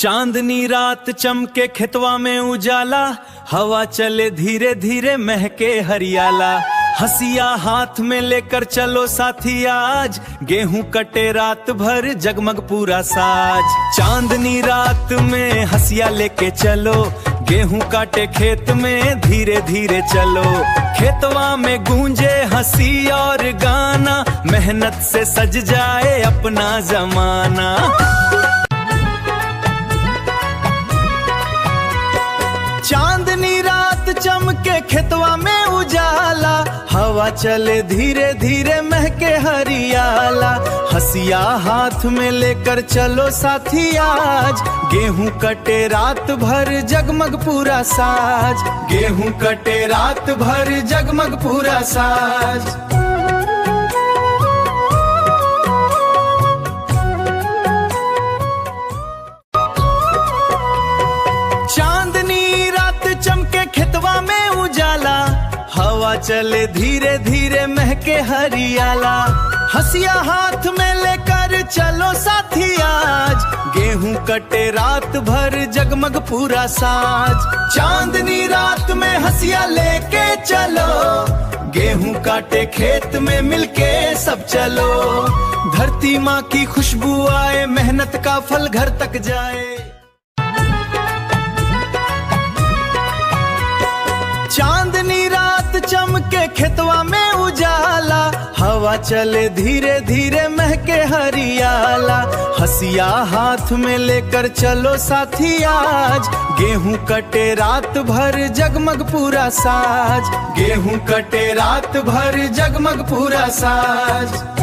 चांदनी रात चमके खेतवा में उजाला, हवा चले धीरे धीरे महके हरियाला। हसिया हाथ में लेकर चलो साथी आज, गेहूं कटे रात भर जगमग पूरा साज। चांदनी रात में हसिया लेके चलो, गेहूं काटे खेत में धीरे धीरे चलो। खेतवा में गूंजे हंसी और गाना, मेहनत से सज जाए अपना जमाना। चांदनी रात चमके खेतवा में उजाला, हवा चले धीरे धीरे महके हरियाला। हसिया हाथ में लेकर चलो साथी आज, गेहूं कटे रात भर जगमग पूरा साज। गेहूं कटे रात भर जगमग पूरा साज। चांदनी रात चमके खेतवा में उजाला, हवा चले धीरे धीरे महके हरियाला। हसिया हाथ में लेकर चलो साथी आज, गेहूं कटे रात भर जगमग पूरा साज। चांदनी रात में हसिया लेके चलो, गेहूं काटे खेत में मिलके सब चलो। धरती माँ की खुशबू आए, मेहनत का फल घर तक जाए। चांदनी रात चमके खेतवा में उजाला, हवा चले धीरे धीरे महके हरियाला। हसिया हाथ में लेकर चलो साथी आज, गेहूं कटे रात भर जगमग पूरा साज। गेहूं कटे रात भर जगमग पूरा साज।